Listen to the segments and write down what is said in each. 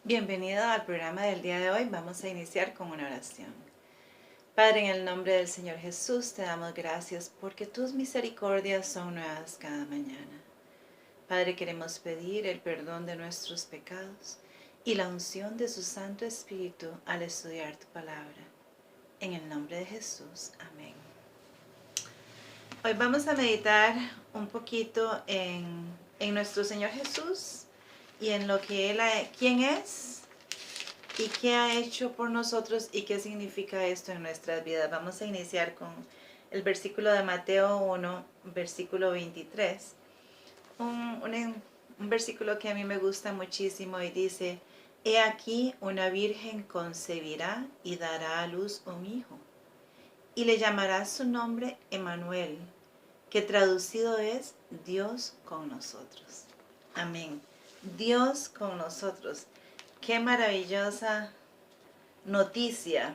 Bienvenido al programa del día de hoy. Vamos a iniciar con una oración. Padre, en el nombre del Señor Jesús, te damos gracias porque tus misericordias son nuevas cada mañana. Padre, queremos pedir el perdón de nuestros pecados y la unción de su Santo Espíritu al estudiar tu palabra. En el nombre de Jesús, amén. Hoy vamos a meditar un poquito en nuestro Señor Jesús y en lo que quién es y qué ha hecho por nosotros y qué significa esto en nuestras vidas. Vamos a iniciar con el versículo de Mateo 1, versículo 23. Un versículo que a mí me gusta muchísimo y dice: He aquí una virgen concebirá y dará a luz un hijo, y le llamará su nombre Emmanuel, que traducido es Dios con nosotros. Amén. Dios con nosotros. Qué maravillosa noticia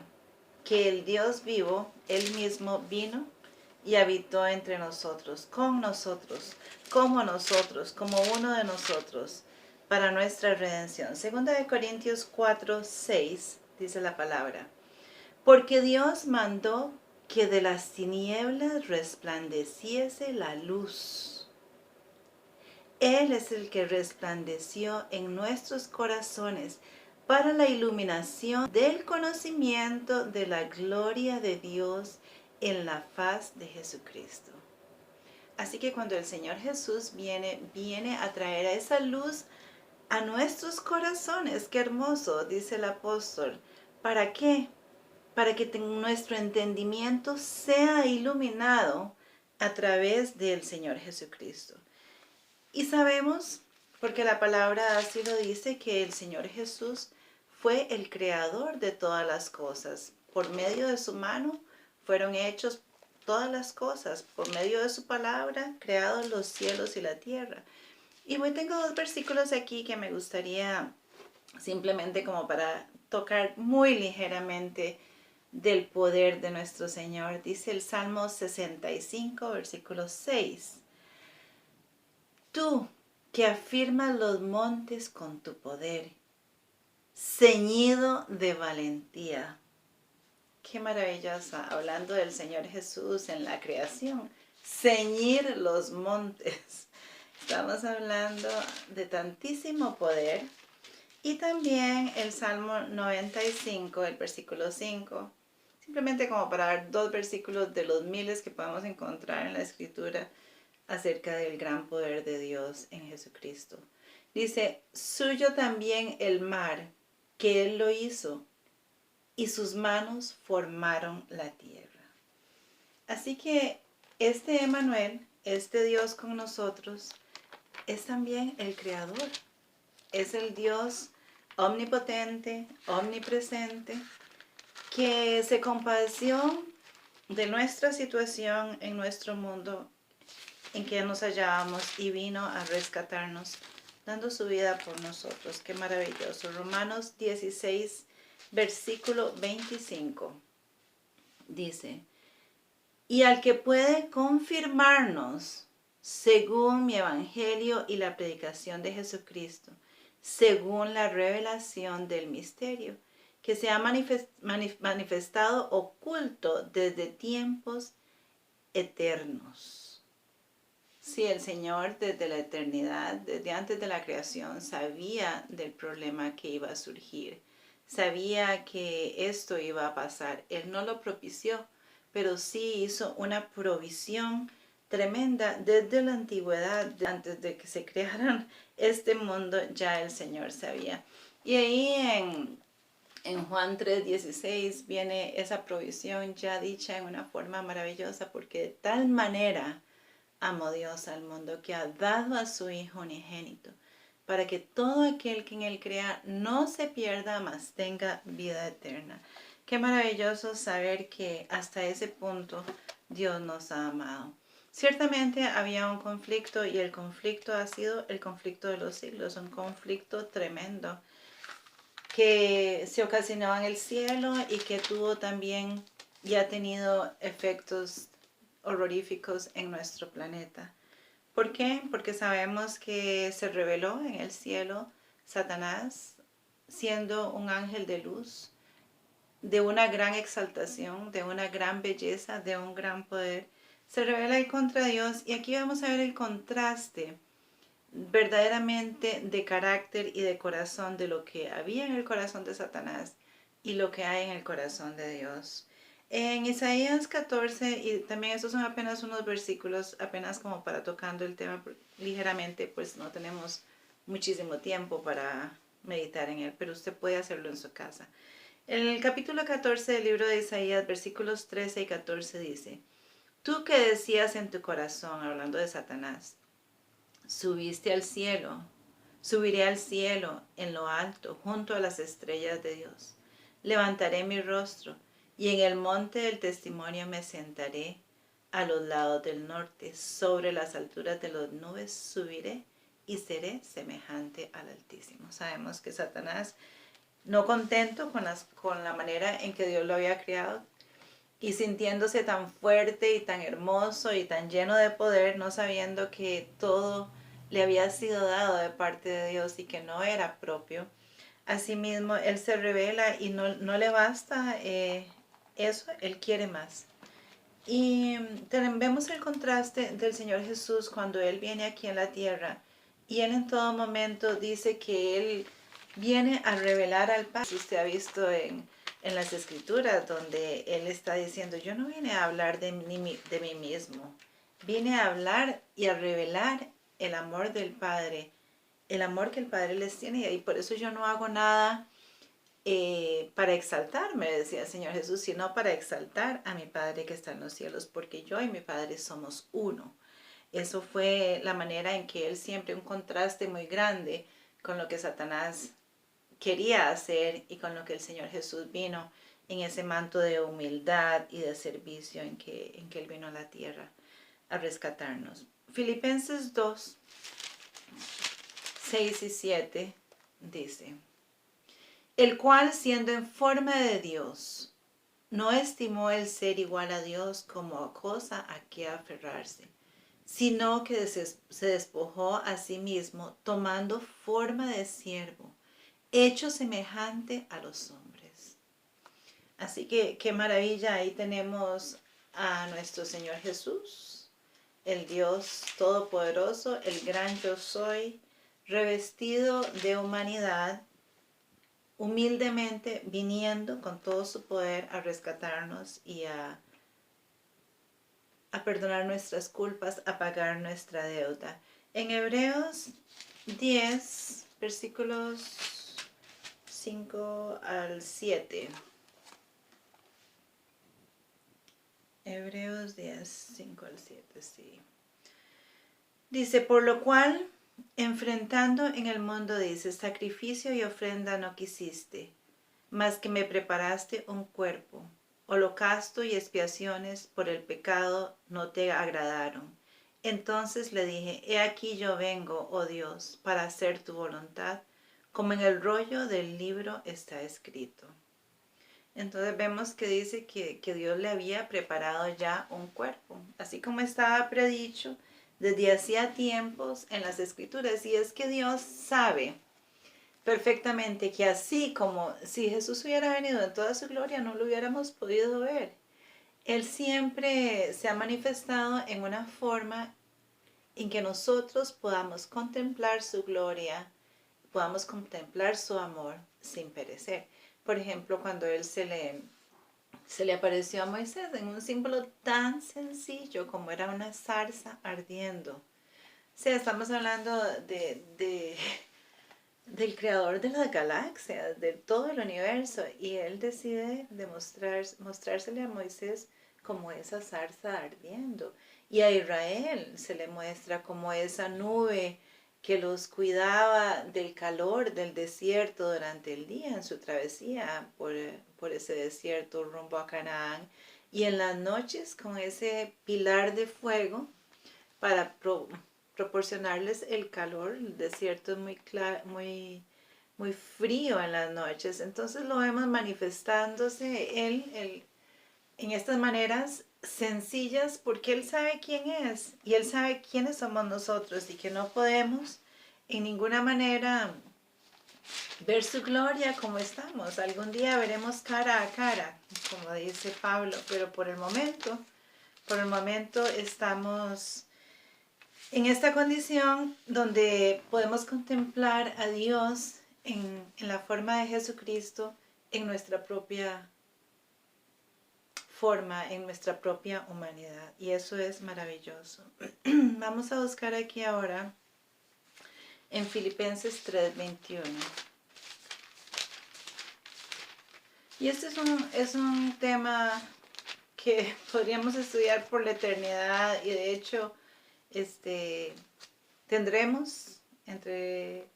que el Dios vivo, Él mismo vino y habitó entre nosotros, como nosotros, como uno de nosotros, para nuestra redención. Segunda de Corintios 4, 6 dice la palabra: Porque Dios mandó que de las tinieblas resplandeciese la luz. Él es el que resplandeció en nuestros corazones para la iluminación del conocimiento de la gloria de Dios en la faz de Jesucristo. Así que cuando el Señor Jesús viene a traer a esa luz a nuestros corazones. Qué hermoso, dice el apóstol. ¿Para qué? Para que nuestro entendimiento sea iluminado a través del Señor Jesucristo. Y sabemos, porque la palabra así lo dice, que el Señor Jesús fue el creador de todas las cosas. Por medio de su mano fueron hechos todas las cosas. Por medio de su palabra, creados los cielos y la tierra. Y hoy tengo dos versículos aquí que me gustaría simplemente como para tocar muy ligeramente del poder de nuestro Señor. Dice el Salmo 65, versículo 6. Tú que afirmas los montes con tu poder, ceñido de valentía. Qué maravillosa, hablando del Señor Jesús en la creación, ceñir los montes. Estamos hablando de tantísimo poder. Y también el Salmo 95, el versículo 5, simplemente como para dar dos versículos de los miles que podemos encontrar en la Escritura acerca del gran poder de Dios en Jesucristo. Dice: suyo también el mar, que Él lo hizo, y sus manos formaron la tierra. Así que este Emmanuel, este Dios con nosotros, es también el Creador. Es el Dios omnipotente, omnipresente, que se compadeció de nuestra situación en nuestro mundo en que nos hallábamos y vino a rescatarnos, dando su vida por nosotros. Qué maravilloso. Romanos 16, versículo 25, dice: y al que puede confirmarnos, según mi evangelio y la predicación de Jesucristo, según la revelación del misterio, que se ha manifestado oculto desde tiempos eternos. Sí, el Señor desde la eternidad, desde antes de la creación, sabía del problema que iba a surgir. Sabía que esto iba a pasar. Él no lo propició, pero sí hizo una provisión tremenda desde la antigüedad. Antes de que se crearan este mundo, ya el Señor sabía. Y ahí en Juan 3:16 viene esa provisión ya dicha en una forma maravillosa, porque de tal manera amó Dios al mundo que ha dado a su Hijo unigénito, para que todo aquel que en Él crea no se pierda, mas tenga vida eterna. Qué maravilloso saber que hasta ese punto Dios nos ha amado. Ciertamente había un conflicto, y el conflicto ha sido el conflicto de los siglos, un conflicto tremendo que se ocasionó en el cielo y que tuvo también y ha tenido efectos horroríficos en nuestro planeta. ¿Por qué? Porque sabemos que se rebeló en el cielo Satanás siendo un ángel de luz, de una gran exaltación, de una gran belleza, de un gran poder. Se revela ahí contra Dios y aquí vamos a ver el contraste verdaderamente de carácter y de corazón de lo que había en el corazón de Satanás y lo que hay en el corazón de Dios. En Isaías 14, y también estos son apenas unos versículos, apenas como para tocando el tema ligeramente, pues no tenemos muchísimo tiempo para meditar en él, pero usted puede hacerlo en su casa. En el capítulo 14 del libro de Isaías, versículos 13 y 14 dice, tú que decías en tu corazón, hablando de Satanás, subiste al cielo, subiré al cielo en lo alto, junto a las estrellas de Dios. Levantaré mi rostro y en el monte del testimonio me sentaré a los lados del norte, sobre las alturas de las nubes subiré y seré semejante al Altísimo. Sabemos que Satanás, no contento con la manera en que Dios lo había creado y sintiéndose tan fuerte y tan hermoso y tan lleno de poder, no sabiendo que todo le había sido dado de parte de Dios y que no era propio, asimismo Él se revela y no le basta eso, Él quiere más. Y vemos el contraste del Señor Jesús cuando Él viene aquí en la tierra y Él en todo momento dice que Él viene a revelar al Padre. Usted ha visto en las Escrituras donde Él está diciendo, yo no vine a hablar de mí mismo, vine a hablar y a revelar el amor del Padre, el amor que el Padre les tiene y por eso yo no hago nada para exaltarme, decía el Señor Jesús, sino para exaltar a mi Padre que está en los cielos, porque yo y mi Padre somos uno. Eso fue la manera en que Él siempre, un contraste muy grande con lo que Satanás quería hacer y con lo que el Señor Jesús vino en ese manto de humildad y de servicio en que Él vino a la tierra a rescatarnos. Filipenses 2, 6 y 7 dice, el cual siendo en forma de Dios, no estimó el ser igual a Dios como cosa a que aferrarse, sino que se despojó a sí mismo, tomando forma de siervo, hecho semejante a los hombres. Así que qué maravilla, ahí tenemos a nuestro Señor Jesús, el Dios Todopoderoso, el gran yo soy, revestido de humanidad, humildemente viniendo con todo su poder a rescatarnos y a perdonar nuestras culpas, a pagar nuestra deuda. En Hebreos 10, versículos 5 al 7. Hebreos 10, 5 al 7, sí. Dice, por lo cual, enfrentando en el mundo, dice, sacrificio y ofrenda no quisiste, mas que me preparaste un cuerpo. Holocausto y expiaciones por el pecado no te agradaron. Entonces le dije, he aquí yo vengo, oh Dios, para hacer tu voluntad, como en el rollo del libro está escrito. Entonces vemos que dice que Dios le había preparado ya un cuerpo, así como estaba predicho desde hacía tiempos en las Escrituras. Y es que Dios sabe perfectamente que así como si Jesús hubiera venido en toda su gloria, no lo hubiéramos podido ver. Él siempre se ha manifestado en una forma en que nosotros podamos contemplar su gloria, podamos contemplar su amor sin perecer. Por ejemplo, cuando Él se le apareció a Moisés en un símbolo tan sencillo como era una zarza ardiendo. O sea, estamos hablando del creador de las galaxias, de todo el universo, y él decide mostrársele a Moisés como esa zarza ardiendo, y a Israel se le muestra como esa nube que los cuidaba del calor del desierto durante el día en su travesía por ese desierto rumbo a Canaán, y en las noches con ese pilar de fuego para proporcionarles el calor. El desierto es muy frío en las noches, entonces lo vemos manifestándose él en estas maneras sencillas porque Él sabe quién es y Él sabe quiénes somos nosotros y que no podemos en ninguna manera ver su gloria como estamos. Algún día veremos cara a cara, como dice Pablo, pero por el momento estamos en esta condición donde podemos contemplar a Dios en la forma de Jesucristo, en nuestra propia forma, en nuestra propia humanidad. Y eso es maravilloso. Vamos a buscar aquí ahora en Filipenses 3:21. Y este es un tema que podríamos estudiar por la eternidad y de hecho tendremos entre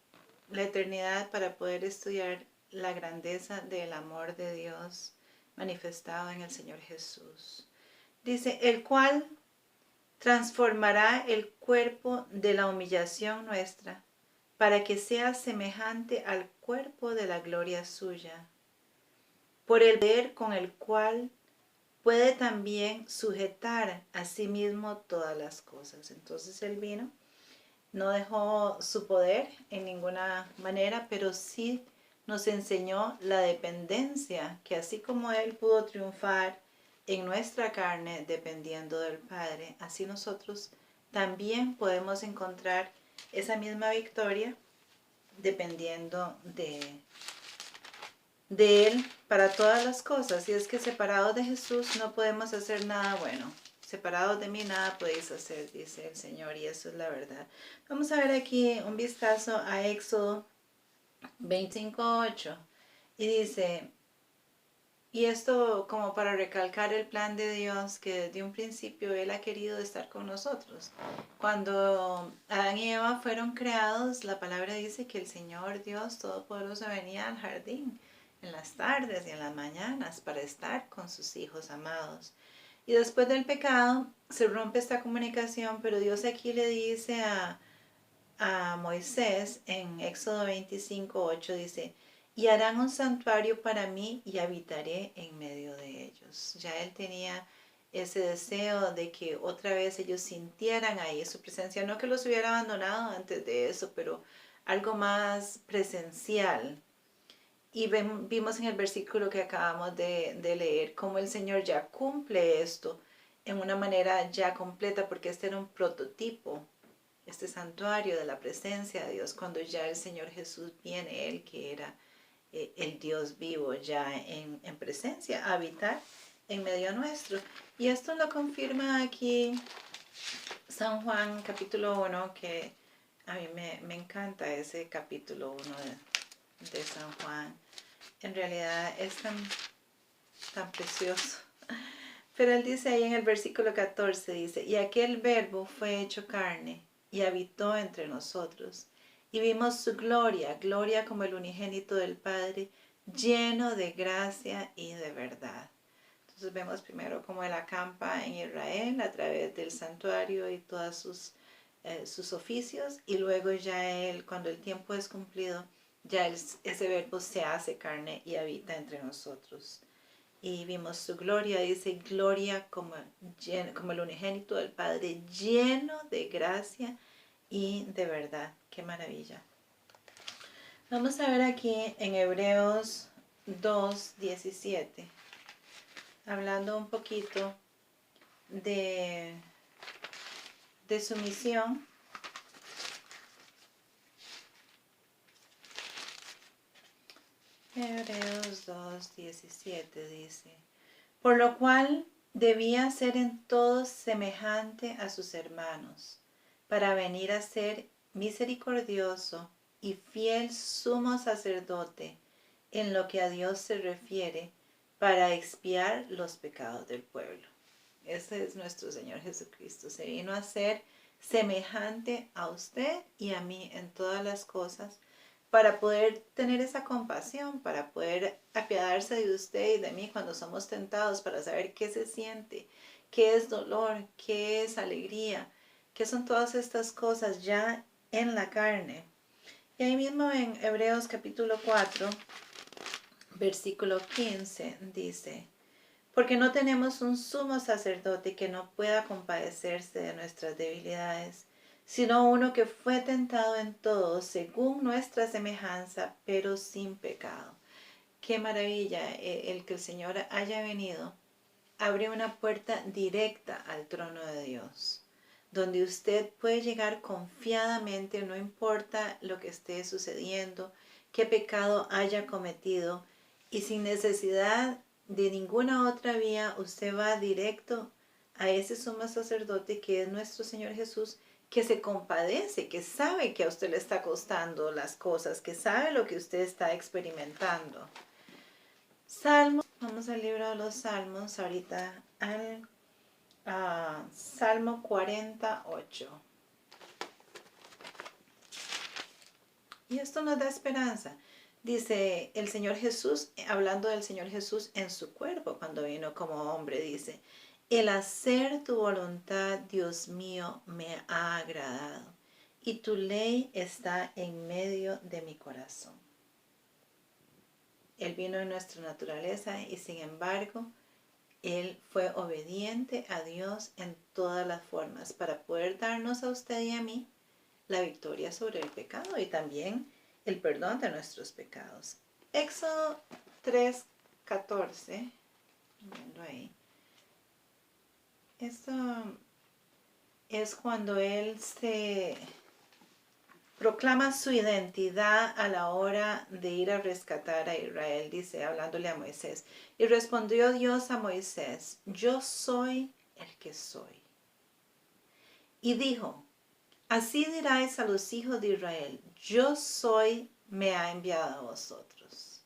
la eternidad para poder estudiar la grandeza del amor de Dios manifestado en el Señor Jesús. Dice, el cual transformará el cuerpo de la humillación nuestra para que sea semejante al cuerpo de la gloria suya, por el poder con el cual puede también sujetar a sí mismo todas las cosas. Entonces Él vino, no dejó su poder en ninguna manera, pero sí nos enseñó la dependencia, que así como Él pudo triunfar en nuestra carne dependiendo del Padre, así nosotros también podemos encontrar esa misma victoria dependiendo de Él para todas las cosas. Y es que separados de Jesús no podemos hacer nada bueno. Separados de mí nada podéis hacer, dice el Señor, y eso es la verdad. Vamos a ver aquí un vistazo a Éxodo 25:8. Y dice, y esto como para recalcar el plan de Dios, que desde un principio Él ha querido estar con nosotros. Cuando Adán y Eva fueron creados, la palabra dice que el Señor Dios Todopoderoso venía al jardín en las tardes y en las mañanas para estar con sus hijos amados. Y después del pecado se rompe esta comunicación, pero Dios aquí le dice a Moisés en Éxodo 25:8, dice, y harán un santuario para mí y habitaré en medio de ellos. Ya él tenía ese deseo de que otra vez ellos sintieran ahí su presencia, no que los hubiera abandonado antes de eso, pero algo más presencial. Y vimos en el versículo que acabamos de leer cómo el Señor ya cumple esto en una manera ya completa, porque este era un prototipo, este santuario de la presencia de Dios, cuando ya el Señor Jesús viene, Él que era el Dios vivo ya en presencia, a habitar en medio nuestro. Y esto lo confirma aquí San Juan capítulo 1, que a mí me encanta ese capítulo 1 de San Juan. En realidad es tan precioso. Pero él dice ahí en el versículo 14, dice, y aquel verbo fue hecho carne y habitó entre nosotros. Y vimos su gloria, gloria como el unigénito del Padre, lleno de gracia y de verdad. Entonces vemos primero cómo él acampa en Israel a través del santuario y todos sus oficios. Y luego ya él, cuando el tiempo es cumplido, ya ese verbo se hace carne y habita entre nosotros. Y vimos su gloria, dice gloria como el unigénito del Padre, lleno de gracia y de verdad. Qué maravilla. Vamos a ver aquí en Hebreos 2:17, hablando un poquito de sumisión. Hebreos 2:17 dice, por lo cual debía ser en todo semejante a sus hermanos, para venir a ser misericordioso y fiel sumo sacerdote en lo que a Dios se refiere, para expiar los pecados del pueblo. Ese es nuestro Señor Jesucristo. Se vino a ser semejante a usted y a mí en todas las cosas, para poder tener esa compasión, para poder apiadarse de usted y de mí cuando somos tentados, para saber qué se siente, qué es dolor, qué es alegría, qué son todas estas cosas ya en la carne. Y ahí mismo en Hebreos capítulo 4, versículo 15 dice, porque no tenemos un sumo sacerdote que no pueda compadecerse de nuestras debilidades, sino uno que fue tentado en todo según nuestra semejanza, pero sin pecado. Qué maravilla el que el Señor haya venido. Abre una puerta directa al trono de Dios, donde usted puede llegar confiadamente, no importa lo que esté sucediendo, qué pecado haya cometido, y sin necesidad de ninguna otra vía, usted va directo a ese sumo sacerdote que es nuestro Señor Jesús, que se compadece, que sabe que a usted le está costando las cosas, que sabe lo que usted está experimentando. Salmos, vamos al libro de los Salmos, ahorita al Salmo 48. Y esto nos da esperanza. Dice el Señor Jesús, hablando del Señor Jesús en su cuerpo, cuando vino como hombre, dice, el hacer tu voluntad, Dios mío, me ha agradado, y tu ley está en medio de mi corazón. Él vino en nuestra naturaleza y sin embargo, Él fue obediente a Dios en todas las formas para poder darnos a usted y a mí la victoria sobre el pecado y también el perdón de nuestros pecados. Éxodo 3:14, viendo ahí. Esto es cuando Él se proclama su identidad a la hora de ir a rescatar a Israel, dice, hablándole a Moisés. Y respondió Dios a Moisés, yo soy el que soy. Y dijo, así diráis a los hijos de Israel, yo soy, me ha enviado a vosotros.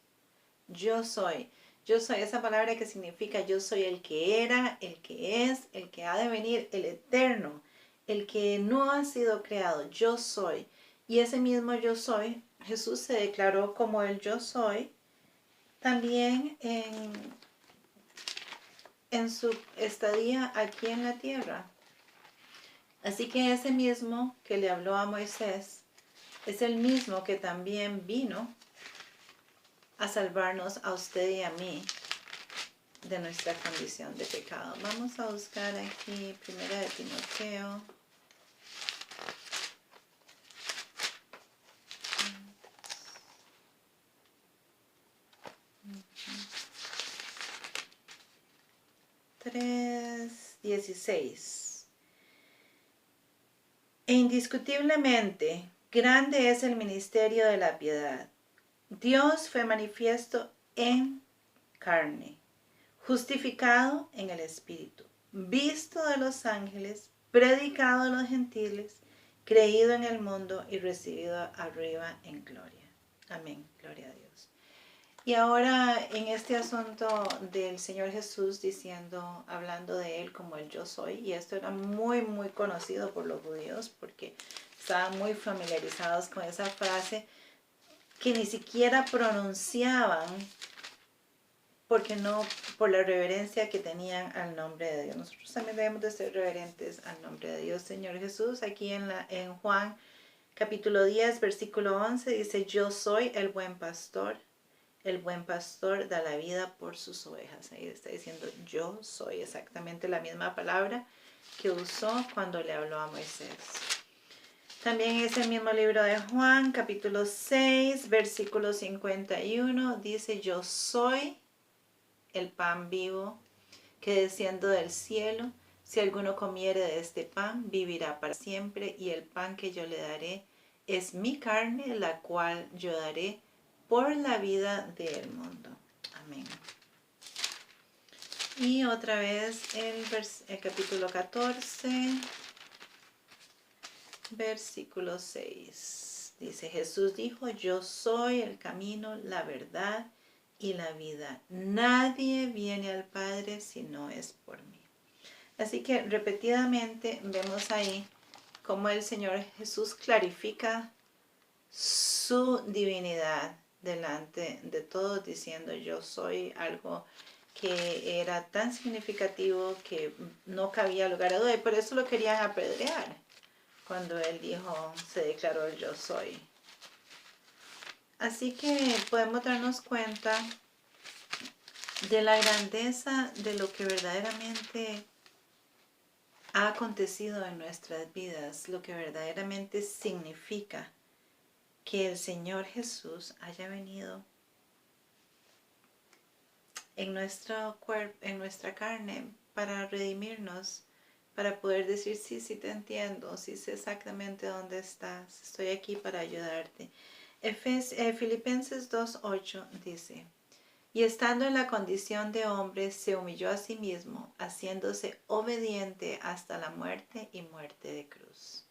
Yo soy, esa palabra que significa yo soy el que era, el que es, el que ha de venir, el eterno, el que no ha sido creado, yo soy. Y ese mismo yo soy, Jesús se declaró como el yo soy, también en su estadía aquí en la tierra. Así que ese mismo que le habló a Moisés, es el mismo que también vino a salvarnos a usted y a mí de nuestra condición de pecado. Vamos a buscar aquí 1 de Timoteo. Tres 16. E indiscutiblemente, grande es el ministerio de la piedad. Dios fue manifiesto en carne, justificado en el Espíritu, visto de los ángeles, predicado a los gentiles, creído en el mundo y recibido arriba en gloria. Amén, gloria a Dios. Y ahora en este asunto del Señor Jesús diciendo, hablando de Él como el yo soy, y esto era muy, muy conocido por los judíos porque estaban muy familiarizados con esa frase que ni siquiera pronunciaban porque no, por la reverencia que tenían al nombre de Dios. Nosotros también debemos de ser reverentes al nombre de Dios. Señor Jesús, aquí en Juan capítulo 10, versículo 11, dice, yo soy el buen pastor. El buen pastor da la vida por sus ovejas. Ahí está diciendo, yo soy, exactamente la misma palabra que usó cuando le habló a Moisés. También es el mismo libro de Juan, capítulo 6, versículo 51, dice, yo soy el pan vivo que desciendo del cielo. Si alguno comiere de este pan, vivirá para siempre, y el pan que yo le daré es mi carne, la cual yo daré por la vida del mundo. Amén. Y otra vez el capítulo 14, versículo 6. Dice, Jesús dijo, yo soy el camino, la verdad y la vida. Nadie viene al Padre si no es por mí. Así que repetidamente vemos ahí cómo el Señor Jesús clarifica su divinidad delante de todos, diciendo yo soy, algo que era tan significativo que no cabía lugar a duda, y por eso lo querían apedrear cuando él dijo, se declaró el yo soy. Así que podemos darnos cuenta de la grandeza de lo que verdaderamente ha acontecido en nuestras vidas, lo que verdaderamente significa que el Señor Jesús haya venido en nuestro cuerpo, en nuestra carne, para redimirnos, para poder decir, sí, sí te entiendo, sí sé exactamente dónde estás, estoy aquí para ayudarte. Filipenses 2:8 dice, y estando en la condición de hombre, se humilló a sí mismo, haciéndose obediente hasta la muerte y muerte de cruz.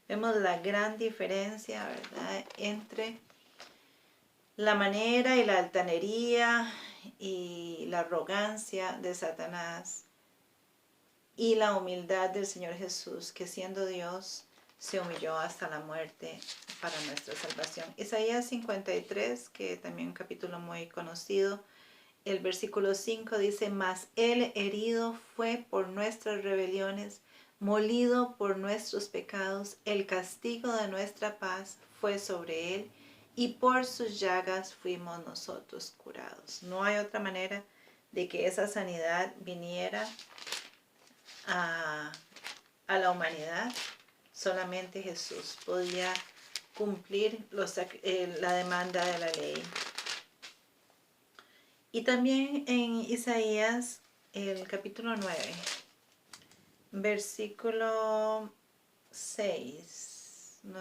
Vemos la gran diferencia, ¿verdad?, entre la manera y la altanería y la arrogancia de Satanás y la humildad del Señor Jesús, que siendo Dios se humilló hasta la muerte para nuestra salvación. Isaías 53, que también un capítulo muy conocido, el versículo 5 dice, mas él herido fue por nuestras rebeliones, molido por nuestros pecados, el castigo de nuestra paz fue sobre él, y por sus llagas fuimos nosotros curados. No hay otra manera de que esa sanidad viniera a la humanidad. Solamente Jesús podía cumplir la demanda de la ley. Y también en Isaías, el capítulo 9, versículo 6. No,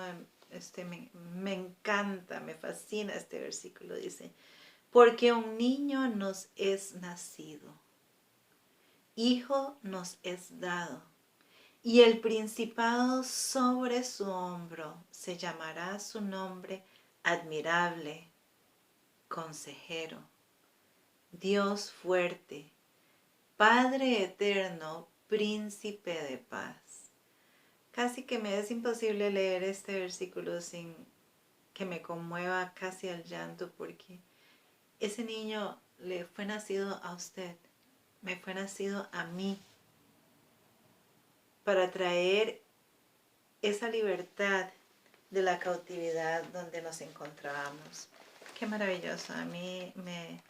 me encanta, me fascina este versículo. Dice, porque un niño nos es nacido, hijo nos es dado, y el principado sobre su hombro, se llamará su nombre admirable, consejero, Dios fuerte, Padre eterno, príncipe de paz. Casi que me es imposible leer este versículo sin que me conmueva casi al llanto, porque ese niño le fue nacido a usted, me fue nacido a mí, para traer esa libertad de la cautividad donde nos encontrábamos. Qué maravilloso, a mí me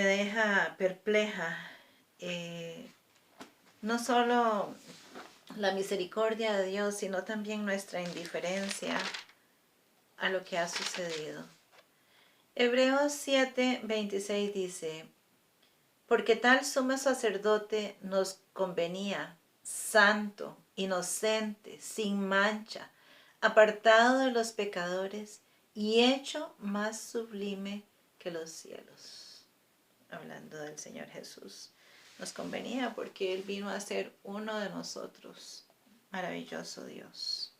deja perpleja, no solo la misericordia de Dios, sino también nuestra indiferencia a lo que ha sucedido. Hebreos 7:26 dice, porque tal sumo sacerdote nos convenía, santo, inocente, sin mancha, apartado de los pecadores y hecho más sublime que los cielos. Hablando del Señor Jesús. Nos convenía porque Él vino a ser uno de nosotros. Maravilloso Dios.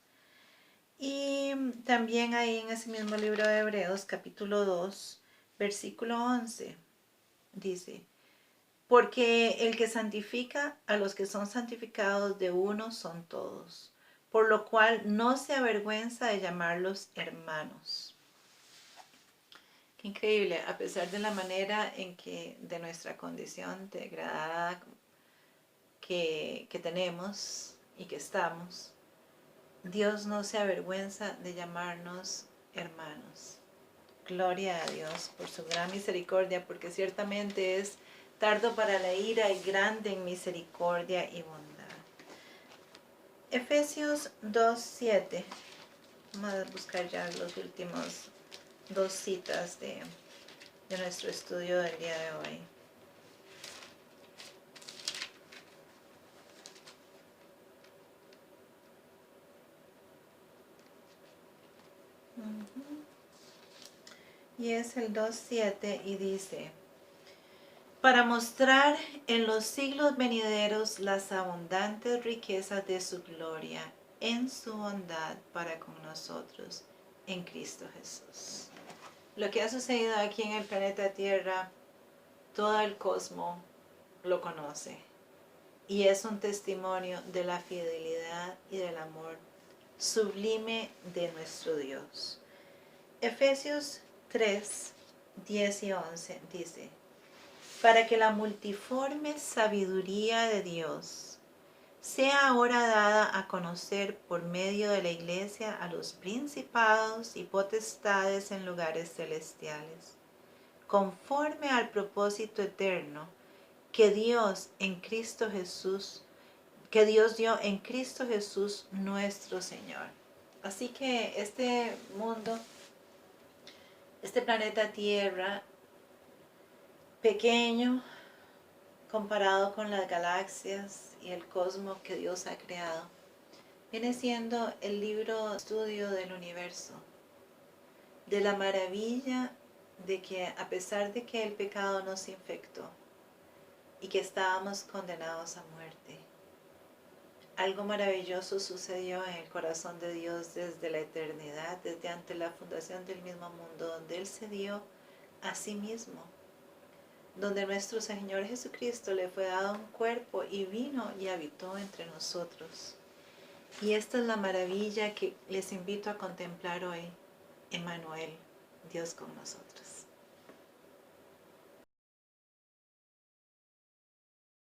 Y también ahí en ese mismo libro de Hebreos, capítulo 2, versículo 11, dice, porque el que santifica a los que son santificados de uno son todos, por lo cual no se avergüenza de llamarlos hermanos. Qué increíble, a pesar de la manera en que de nuestra condición degradada que tenemos y que estamos, Dios no se avergüenza de llamarnos hermanos. Gloria a Dios por su gran misericordia, porque ciertamente es tardo para la ira y grande en misericordia y bondad. Efesios 2:7. Vamos a buscar ya los últimos dos citas de nuestro estudio del día de hoy. Y es el 2:7 y dice, para mostrar en los siglos venideros las abundantes riquezas de su gloria en su bondad para con nosotros en Cristo Jesús. Lo que ha sucedido aquí en el planeta Tierra, todo el cosmos lo conoce y es un testimonio de la fidelidad y del amor sublime de nuestro Dios. Efesios 3:10 y 11 dice, para que la multiforme sabiduría de Dios sea ahora dada a conocer por medio de la Iglesia a los principados y potestades en lugares celestiales, conforme al propósito eterno que Dios en Cristo Jesús que Dios dio en Cristo Jesús nuestro Señor. Así que este mundo, este planeta Tierra, pequeño comparado con las galaxias y el cosmos que Dios ha creado, viene siendo el libro de estudio del universo, de la maravilla de que a pesar de que el pecado nos infectó y que estábamos condenados a muerte, algo maravilloso sucedió en el corazón de Dios desde la eternidad, desde antes la fundación del mismo mundo, donde Él se dio a sí mismo, donde nuestro Señor Jesucristo le fue dado un cuerpo y vino y habitó entre nosotros. Y esta es la maravilla que les invito a contemplar hoy. Emmanuel, Dios con nosotros.